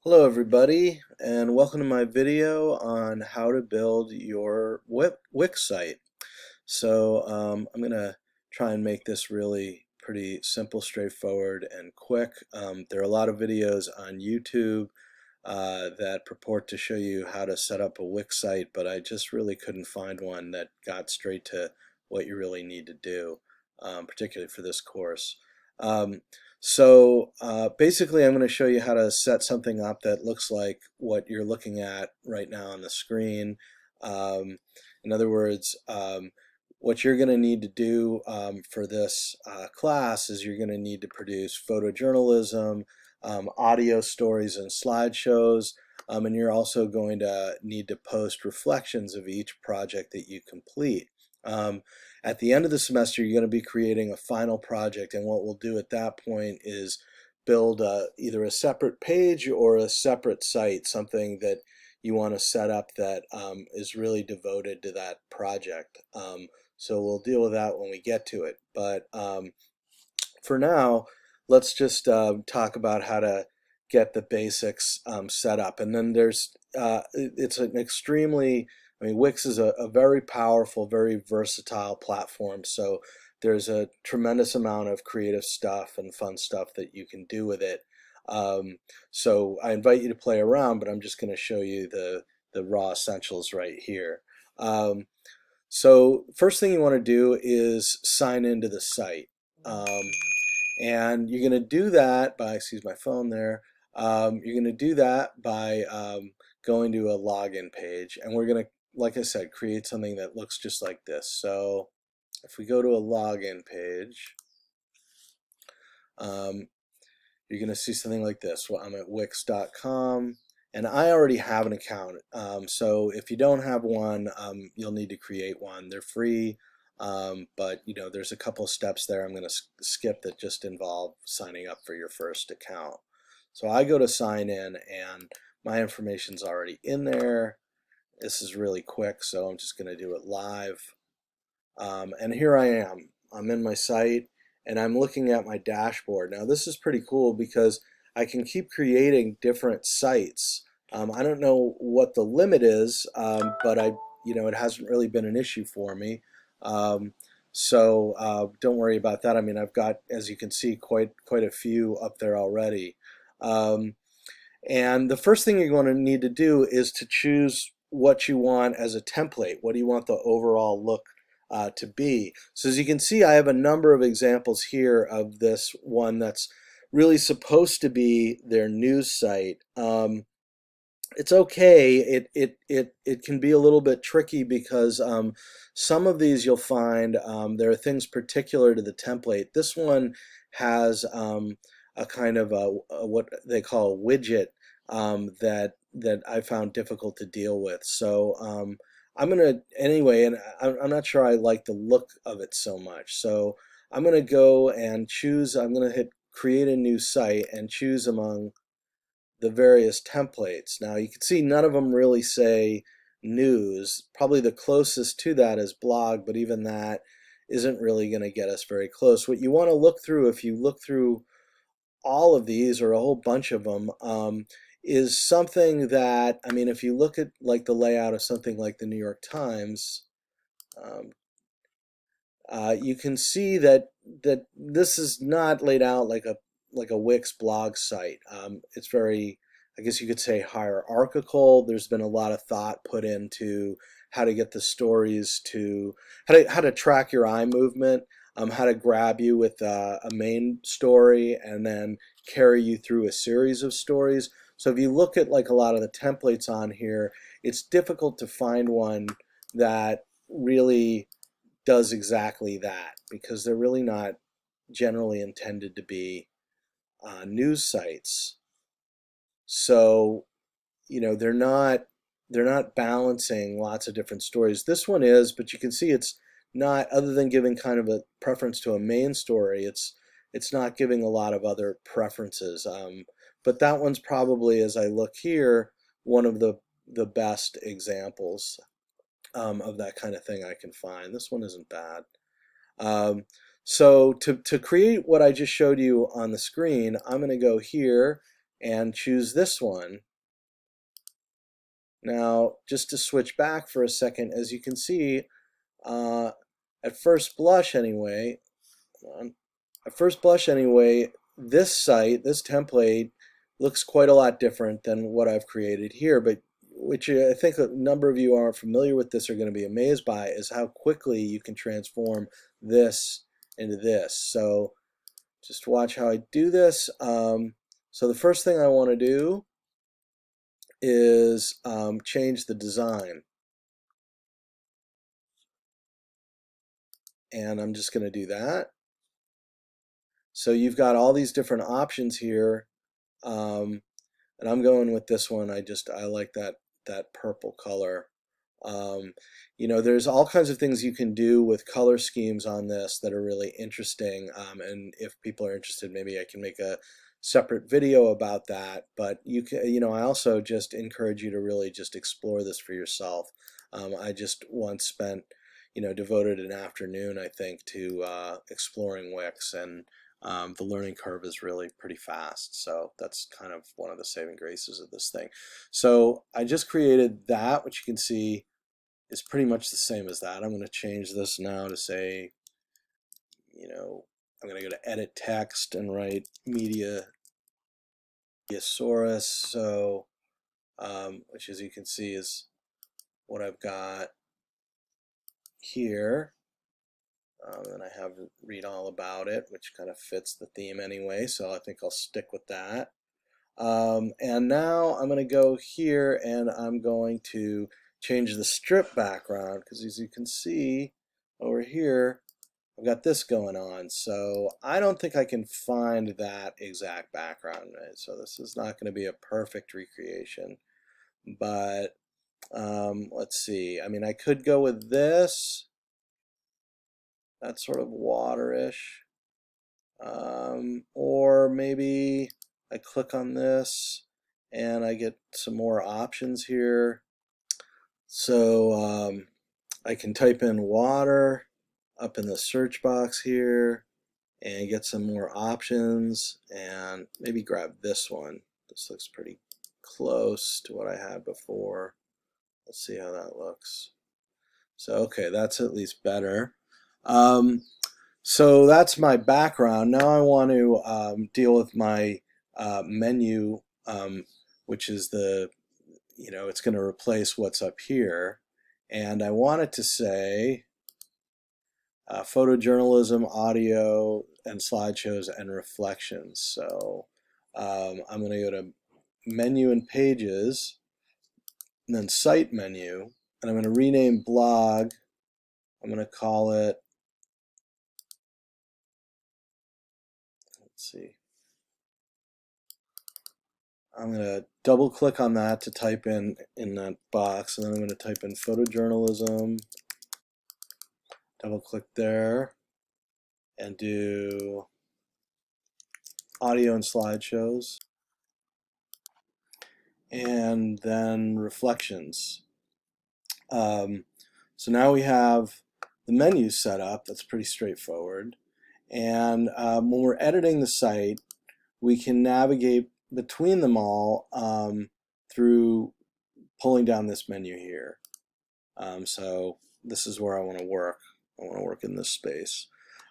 Hello everybody, and welcome to my video on how to build your Wix site. I'm going to try and make this really pretty simple, straightforward, and quick. There are a lot of videos on YouTube that purport to show you how to set up a Wix site, but I just really couldn't find one that got straight to what you really need to do, particularly for this course. Um, Basically, I'm going to show you how to set something up that looks like what you're looking at right now on the screen. In other words, what you're going to need to do for this class is you're going to need to produce photojournalism, audio stories and slideshows, and you're also going to need to post reflections of each project that you complete. At the end of the semester, you're going to be creating a final project, and what we'll do at that point is build either a separate page or a separate site, something that you want to set up that is really devoted to that project. So we'll deal with that when we get to it. But for now, let's just talk about how to get the basics set up. And then it's an extremely, Wix is a very powerful, very versatile platform. So there's a tremendous amount of creative stuff and fun stuff that you can do with it. So I invite you to play around, but I'm just going to show you the raw essentials right here. So first thing you want to do is sign into the site. And you're going to do that by, excuse my phone there, you're going to do that by going to a login page. And we're going to, like I said, create something that looks just like this. So if we go to a login page, you're going to see something like this. Well, I'm at wix.com. And I already have an account. So if you don't have one, you'll need to create one. They're free. But there's a couple steps there I'm going to skip that just involve signing up for your first account. So I go to sign in and my information's already in there. This is really quick, so I'm just going to do it live. And here I am. I'm in my site and I'm looking at my dashboard. Now this is pretty cool because I can keep creating different sites. I don't know what the limit is, but it hasn't really been an issue for me. Don't worry about that. I've got, as you can see, quite a few up there already. And the first thing you're going to need to do is to choose what you want as a template. What do you want the overall look to be? So as you can see, I have a number of examples here of this one that's really supposed to be their news site. It's okay. It can be a little bit tricky because some of these you'll find there are things particular to the template. This one has a kind of what they call a widget that I found difficult to deal with. So I'm gonna anyway, and I'm not sure I like the look of it so much. So I'm gonna go and choose. I'm gonna hit create a new site and choose among the various templates. Now you can see none of them really say news. Probably the closest to that is blog, but even that isn't really going to get us very close. What you want to look through, if you look through all of these or a whole bunch of them, is something that, if you look at like the layout of something like the New York Times, um, you can see that this is not laid out like a Wix blog site. It's very, I guess you could say, hierarchical. There's been a lot of thought put into how to get the stories to how to track your eye movement, how to grab you with a main story and then carry you through a series of stories. So if you look at like a lot of the templates on here, it's difficult to find one that really does exactly that because they're really not generally intended to be news sites. So they're not balancing lots of different stories. This one is, but you can see it's not, other than giving kind of a preference to a main story, it's not giving a lot of other preferences. But that one's probably, as I look here, one of the best examples of that kind of thing I can find. This one isn't bad. So to create what I just showed you on the screen, I'm going to go here and choose this one. Now, just to switch back for a second, as you can see, at first blush anyway, this site, this template, looks quite a lot different than what I've created here, but which I think a number of you aren't familiar with this are going to be amazed by is how quickly you can transform this into this. So just watch how I do this. So the first thing I want to do is change the design. And I'm just going to do that. So you've got all these different options here. And I'm going with this one. I like that purple color. You know, there's all kinds of things you can do with color schemes on this that are really interesting. And if people are interested, maybe I can make a separate video about that. But you can, you know, I also just encourage you to really just explore this for yourself. I just once spent, you know, devoted an afternoon, I think, to exploring Wix, and the learning curve is really pretty fast. So that's kind of one of the saving graces of this thing. So I just created that, which you can see is pretty much the same as that. I'm going to change this now to say, you know, I'm going to go to edit text and write Mediasaurus. So, which as you can see is what I've got here. And I have read all about it, which kind of fits the theme anyway, so I think I'll stick with that. And now I'm going to go here and I'm going to change the strip background, because as you can see over here, I've got this going on. So I don't think I can find that exact background, right? So this is not going to be a perfect recreation, but let's see. I mean, I could go with this. That's sort of waterish. Or maybe I click on this and I get some more options here. So I can type in water up in the search box here and get some more options, and maybe grab this one. This looks pretty close to what I had before. Let's see how that looks. So okay, that's at least better. So that's my background. Now I want to deal with my menu, which is the, you know, it's going to replace what's up here. And I want it to say photojournalism, audio, and slideshows and reflections. So I'm going to go to menu and pages, and then site menu, and I'm going to rename blog. I'm going to call it, let's see, I'm going to double click on that to type in that box, and then I'm going to type in photojournalism, double click there, and do audio and slideshows, and then reflections. So now we have the menu set up. That's pretty straightforward. And when we're editing the site, we can navigate between them all through pulling down this menu here. So this is where I want to work. I want to work in this space.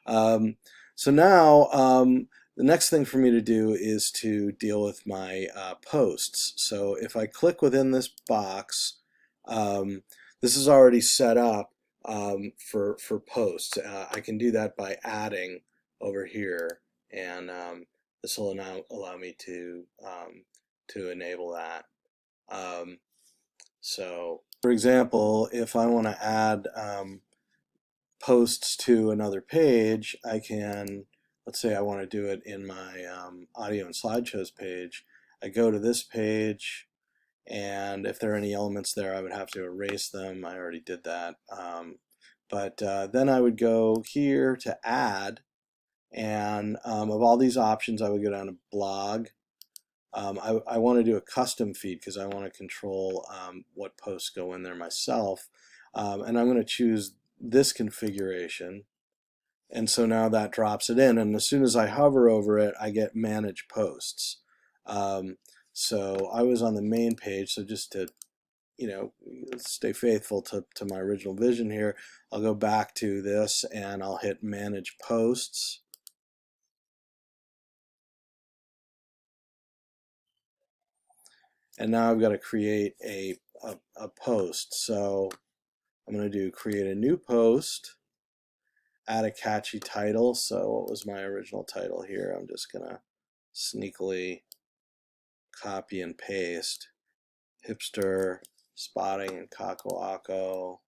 So now the next thing for me to do is to deal with my posts. So if I click within this box, this is already set up for posts. I can do that by adding over here, and this will allow me to enable that. So, for example, if I want to add posts to another page, I can, let's say I want to do it in my audio and slideshows page. I go to this page, and if there are any elements there, I would have to erase them. I already did that. But then I would go here to add, and of all these options, I would go down to blog. I want to do a custom feed because I want to control what posts go in there myself. And I'm going to choose this configuration. And so now that drops it in. And as soon as I hover over it, I get manage posts. Um, so I was on the main page, so just to stay faithful to my original vision here, I'll go back to this and I'll hit Manage Posts. And now I've got to create a post. So I'm going to do create a new post, add a catchy title. So what was my original title here? I'm just going to sneakily copy and paste. Hipster spotting in Kakoako.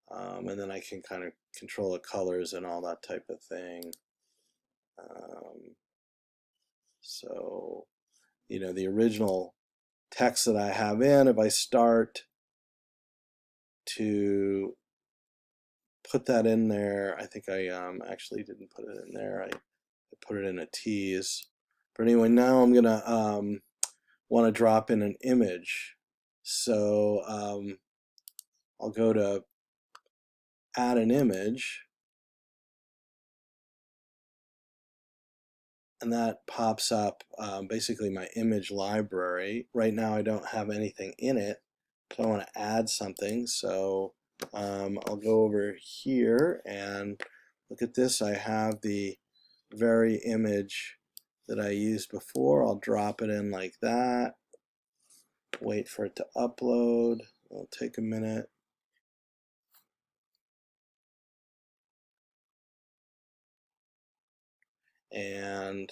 And then I can kind of control the colors and all that type of thing. So, the original text that I have in, if I start to put that in there, I think I actually didn't put it in there. I put it in a tease. But anyway, now I'm gonna want to drop in an image. So I'll go to add an image, and that pops up basically my image library. Right now I don't have anything in it, so I want to add something. So I'll go over here and look at this. I have the very image that I used before. I'll drop it in like that. Wait for it to upload. It'll take a minute. And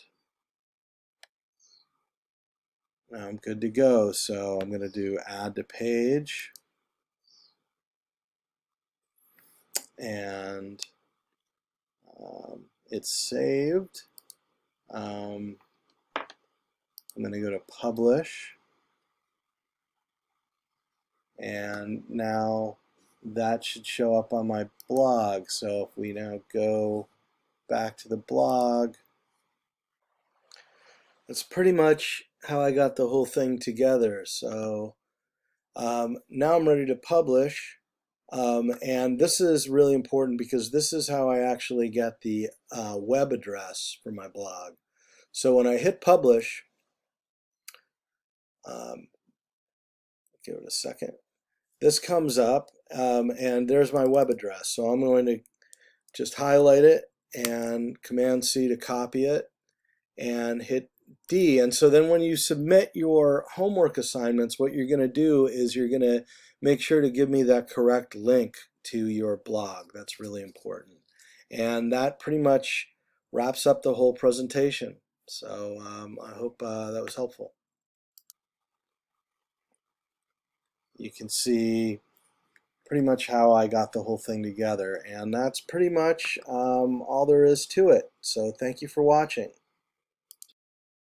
now I'm good to go. So I'm going to do add to page. And it's saved. I'm going to go to publish. And now that should show up on my blog. So if we now go back to the blog, that's pretty much how I got the whole thing together. So now I'm ready to publish. And this is really important because this is how I actually get the web address for my blog. So when I hit publish, give it a second, this comes up and there's my web address. So I'm going to just highlight it and Command C to copy it and hit D. And so then when you submit your homework assignments, what you're going to do is you're going to make sure to give me that correct link to your blog. That's really important. And that pretty much wraps up the whole presentation. So I hope that was helpful. You can see pretty much how I got the whole thing together, and that's pretty much all there is to it. So thank you for watching.